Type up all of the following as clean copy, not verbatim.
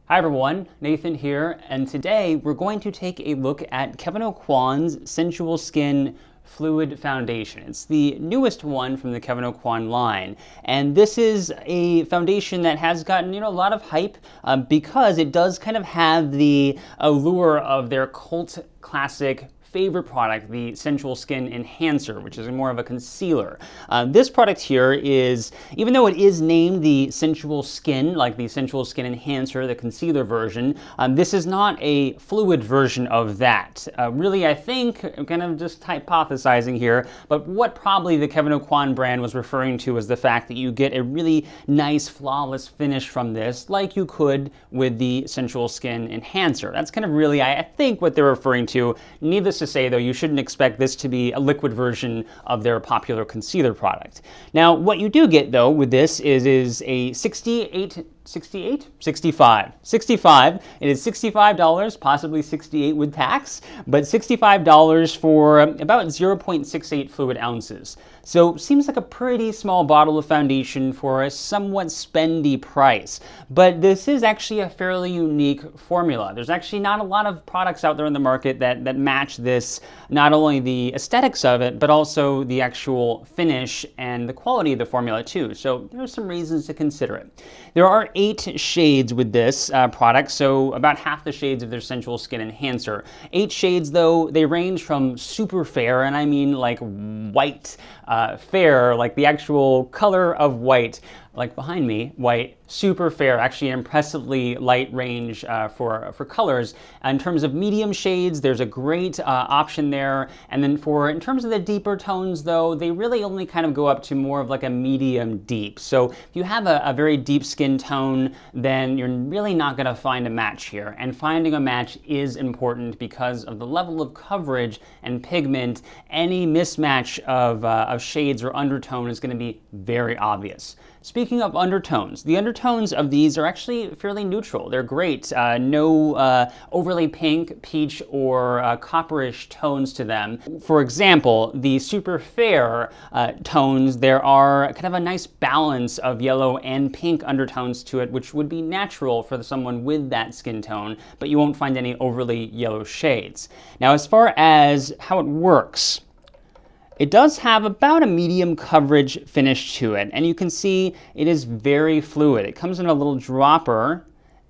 Hi everyone, Nathan here, and today we're going to take a look at Kevyn Aucoin's Sensual Skin Fluid Foundation. It's the newest one from the Kevyn Aucoin line, and this is a foundation that has gotten a lot of hype because it does kind of have the allure of their cult classic favorite product, the Sensual Skin Enhancer, which is more of a concealer. This product here is, even though it is named the Sensual Skin, like the Sensual Skin Enhancer, the concealer version, this is not a fluid version of that. Really, I think, I'm kind of just hypothesizing here, but what probably the Kevyn Aucoin brand was referring to is the fact that you get a really nice, flawless finish from this, like you could with the Sensual Skin Enhancer. That's kind of really, I think, what they're referring to. Needless to say, though, you shouldn't expect this to be a liquid version of their popular concealer product. Now, what you do get, though, with this is a 65. It is $65, possibly $68 with tax, but $65 for about 0.68 fluid ounces. So seems like a pretty small bottle of foundation for a somewhat spendy price. But this is actually a fairly unique formula. There's actually not a lot of products out there in the market that match this, not only the aesthetics of it, but also the actual finish and the quality of the formula too. So there are some reasons to consider it. There are 8 shades with this product, so about half the shades of their Sensual Skin Enhancer. 8 shades, though, they range from super fair, and I mean like white fair, like the actual color of white, like behind me, white, super fair, actually an impressively light range for colors. In terms of medium shades, there's a great option there. And then in terms of the deeper tones, though, they really only kind of go up to more of like a medium deep. So if you have a very deep skin tone, then you're really not gonna find a match here. And finding a match is important because of the level of coverage and pigment. Any mismatch of shades or undertone is gonna be very obvious. Speaking of undertones, the undertones of these are actually fairly neutral. They're great. No overly pink, peach, or copperish tones to them. For example, the super fair tones, there are kind of a nice balance of yellow and pink undertones to it, which would be natural for someone with that skin tone, but you won't find any overly yellow shades. Now, as far as how it works, it does have about a medium coverage finish to it, and you can see it is very fluid. It comes in a little dropper,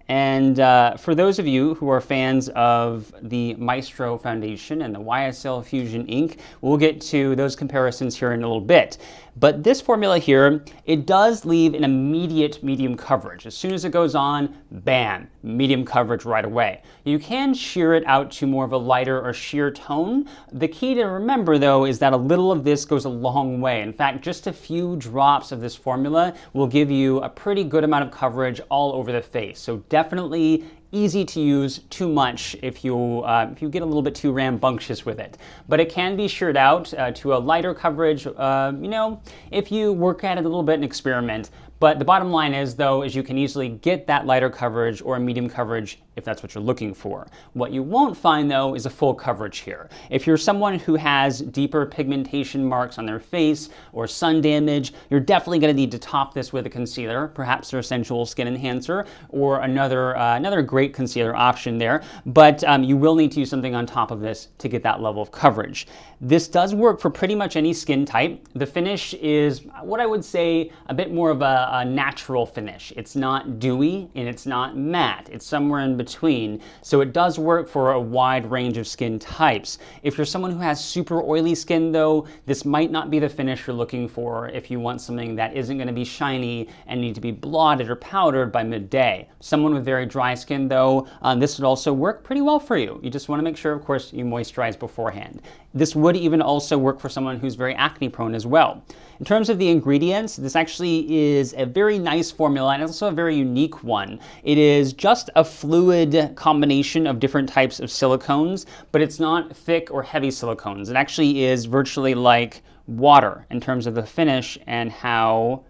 and for those of you who are fans of the Maestro Foundation and the YSL Fusion ink, we'll get to those comparisons here in a little bit. But this formula here, it does leave an immediate medium coverage. As soon as it goes on, bam, medium coverage right away. You can sheer it out to more of a lighter or sheer tone. The key to remember, though, is that a little of this goes a long way. In fact, just a few drops of this formula will give you a pretty good amount of coverage all over the face. So definitely easy to use, too much if you get a little bit too rambunctious with it. But it can be sheared out to a lighter coverage, if you work at it a little bit and experiment. But the bottom line is, though, is you can easily get that lighter coverage or a medium coverage if that's what you're looking for. What you won't find, though, is a full coverage here. If you're someone who has deeper pigmentation marks on their face or sun damage, you're definitely going to need to top this with a concealer, perhaps their Sensual Skin Enhancer, or another great concealer option there. But you will need to use something on top of this to get that level of coverage. This does work for pretty much any skin type. The finish is what I would say a bit more of a natural finish. It's not dewy and it's not matte. It's somewhere in between. So it does work for a wide range of skin types. If you're someone who has super oily skin, though, this might not be the finish you're looking for if you want something that isn't going to be shiny and need to be blotted or powdered by midday. Someone with very dry skin, though, this would also work pretty well for you. You just want to make sure, of course, you moisturize beforehand. This would even also work for someone who's very acne prone as well. In terms of the ingredients, this actually is a very nice formula and also a very unique one. It is just a fluid combination of different types of silicones, but it's not thick or heavy silicones. It actually is virtually like water in terms of the finish and how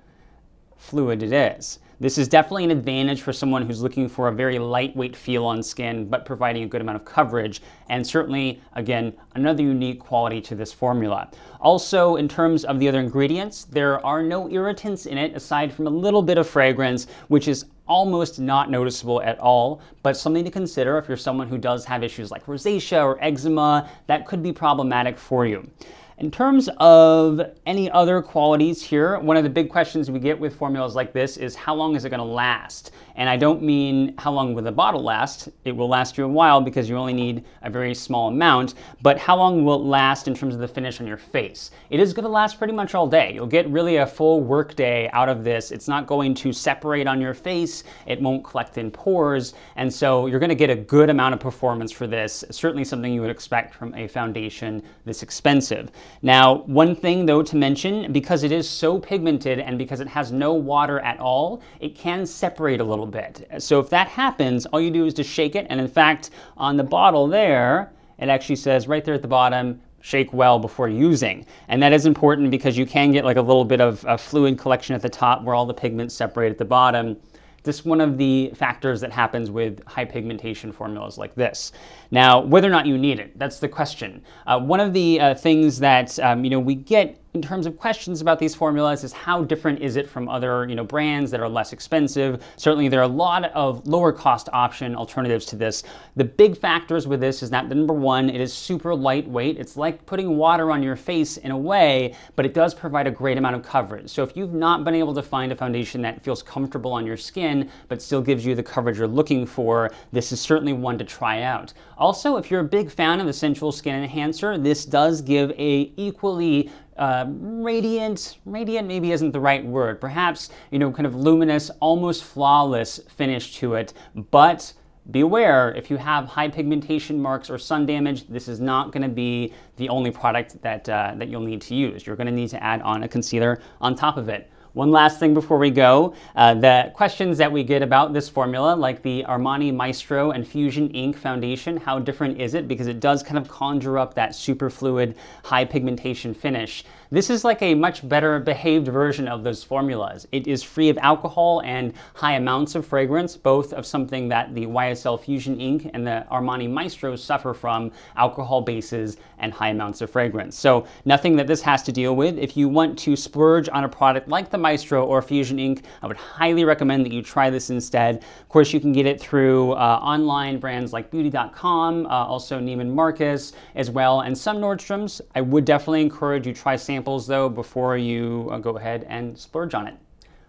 fluid it is. This is definitely an advantage for someone who's looking for a very lightweight feel on skin, but providing a good amount of coverage, and certainly, again, another unique quality to this formula. Also, in terms of the other ingredients, there are no irritants in it aside from a little bit of fragrance, which is almost not noticeable at all, but something to consider if you're someone who does have issues like rosacea or eczema. That could be problematic for you. In terms of any other qualities here, one of the big questions we get with formulas like this is how long is it going to last? And I don't mean how long will the bottle last. It will last you a while because you only need a very small amount, but how long will it last in terms of the finish on your face? It is going to last pretty much all day. You'll get really a full work day out of this. It's not going to separate on your face. It won't collect in pores. And so you're going to get a good amount of performance for this. Certainly something you would expect from a foundation this expensive. Now, one thing though to mention, because it is so pigmented and because it has no water at all, it can separate a little bit. So if that happens, all you do is just shake it. And in fact, on the bottle there, it actually says right there at the bottom, shake well before using. And that is important because you can get like a little bit of a fluid collection at the top where all the pigments separate at the bottom. This is one of the factors that happens with high pigmentation formulas like this. Now, whether or not you need it, that's the question. One of the things that we get in terms of questions about these formulas is how different is it from other brands that are less expensive. Certainly there are a lot of lower cost option alternatives to this. The big factors with this is that number one, it is super lightweight. It's like putting water on your face in a way, but it does provide a great amount of coverage. So if you've not been able to find a foundation that feels comfortable on your skin, but still gives you the coverage you're looking for, this is certainly one to try out. Also, if you're a big fan of the Sensual Skin Enhancer, this does give a equally radiant maybe isn't the right word, perhaps, kind of luminous, almost flawless finish to it. But be aware, if you have high pigmentation marks or sun damage, this is not going to be the only product that you'll need to use. You're going to need to add on a concealer on top of it. One last thing before we go, the questions that we get about this formula, like the Armani Maestro and Fusion Ink foundation, how different is it? Because it does kind of conjure up that super fluid, high pigmentation finish. This is like a much better behaved version of those formulas. It is free of alcohol and high amounts of fragrance, both of something that the YSL Fusion Ink and the Armani Maestro suffer from, alcohol bases and high amounts of fragrance. So nothing that this has to deal with. If you want to splurge on a product like the Maestro or Fusion Ink, I would highly recommend that you try this instead. Of course, you can get it through online brands like beauty.com, also Neiman Marcus as well, and some Nordstroms. I would definitely encourage you try samples though before you go ahead and splurge on it.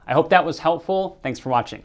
I hope that was helpful. Thanks for watching.